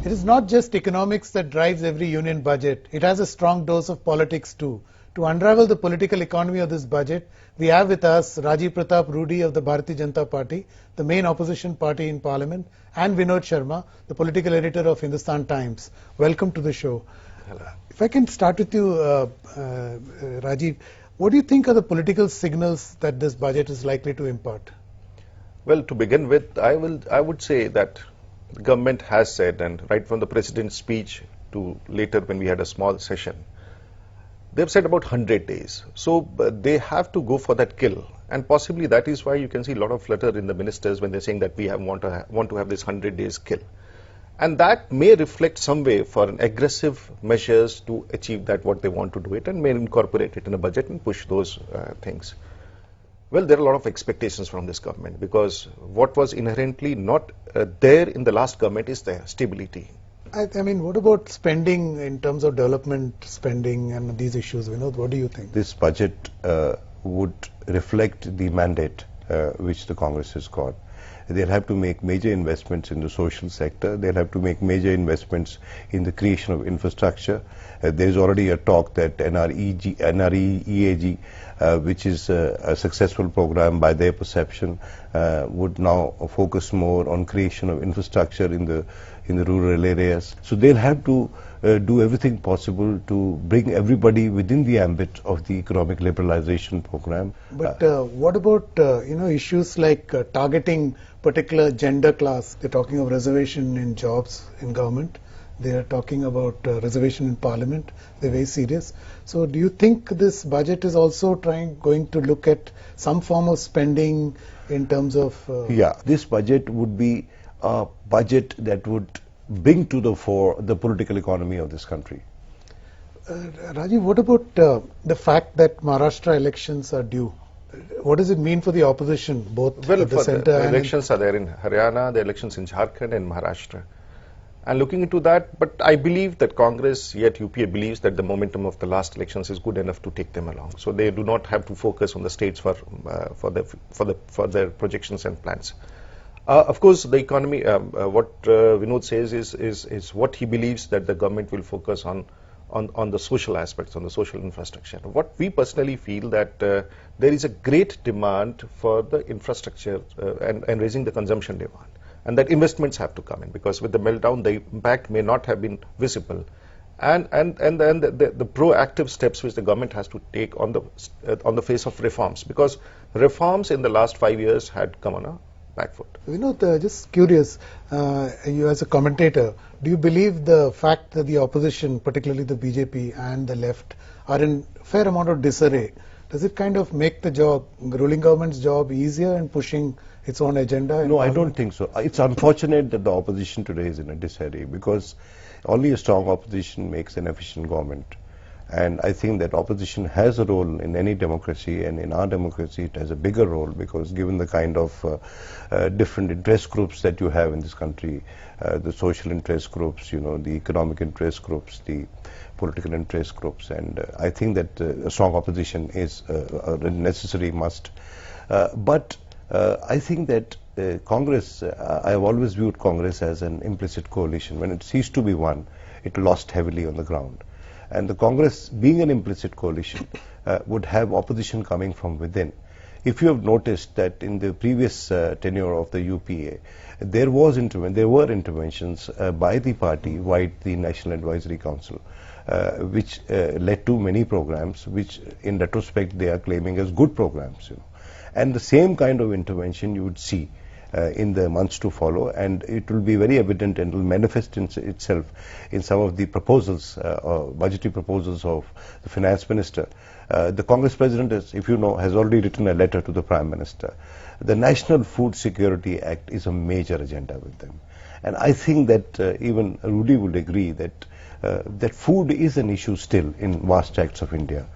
It is not just economics that drives every union budget. It has a strong dose of politics too. To unravel the political economy of this budget, we have with us Rajiv Pratap Rudy of the Bharatiya Janata Party, the main opposition party in Parliament, and Vinod Sharma, the political editor of Hindustan Times. Welcome to the show. Hello. If I can start with you, Rajiv, what do you think are the political signals that this budget is likely to impart? Well, to begin with, I would say that the government has said, and right from the president's speech to later when we had a small session, they've said about 100 days. So they have to go for that kill. And possibly that is why you can see a lot of flutter in the ministers when they're saying that we want to have this 100 days kill. And that may reflect some way for an aggressive measures to achieve that what they want to do it, and may incorporate it in a budget and push those things. Well, there are a lot of expectations from this government because what was inherently not there in the last government is there, stability. I mean, what about spending in terms of development spending and these issues? Vinod, what do you think? This budget would reflect the mandate which the Congress has got. They'll have to make major investments in the social sector. They'll have to make major investments in the creation of infrastructure. There is already a talk that NREGA, which is a successful program by their perception, would now focus more on creation of infrastructure in the rural areas. So they'll have to do everything possible to bring everybody within the ambit of the economic liberalization program. But what about issues like targeting particular gender class? They're talking of reservation in jobs in government. They are talking about reservation in parliament. They're very serious. So do you think this budget is also going to look at some form of spending in terms of... Yeah, this budget would be a budget that would bring to the fore the political economy of this country. Rajiv, what about the fact that Maharashtra elections are due? What does it mean for the opposition, both well, the centre the elections are there in Haryana, the elections in Jharkhand and Maharashtra. And looking into that, but I believe that Congress, yet UPA believes that the momentum of the last elections is good enough to take them along. So they do not have to focus on the states for their projections and plans. Of course, the economy, what Vinod says is what he believes that the government will focus on the social aspects, on the social infrastructure. What we personally feel that there is a great demand for the infrastructure and raising the consumption demand. And that investments have to come in because with the meltdown, the impact may not have been visible. And then the proactive steps which the government has to take on the face of reforms, because reforms in the last 5 years had come on a back foot. Vinod, just curious, you as a commentator, do you believe the fact that the opposition, particularly the BJP and the left, are in a fair amount of disarray, does it kind of make the ruling government's job easier in pushing its own agenda? No, I don't think so. It's unfortunate that the opposition today is in a disarray because only a strong opposition makes an efficient government. And I think that opposition has a role in any democracy, and in our democracy it has a bigger role because given the kind of different interest groups that you have in this country, the social interest groups, the economic interest groups, the political interest groups, and I think that a strong opposition is a necessary must. But I think that Congress, I have always viewed Congress as an implicit coalition. When it ceased to be one, it lost heavily on the ground. And the Congress, being an implicit coalition, would have opposition coming from within. If you have noticed that in the previous tenure of the UPA, there were interventions by the party, via the National Advisory Council, which led to many programs, which in retrospect they are claiming as good programs. And the same kind of intervention you would see in the months to follow, and it will be very evident and will manifest itself in some of the proposals, budgetary proposals of the finance minister. The Congress president, if you know, has already written a letter to the Prime Minister. The National Food Security Act is a major agenda with them. And I think that even Rudy would agree that that food is an issue still in vast tracts of India.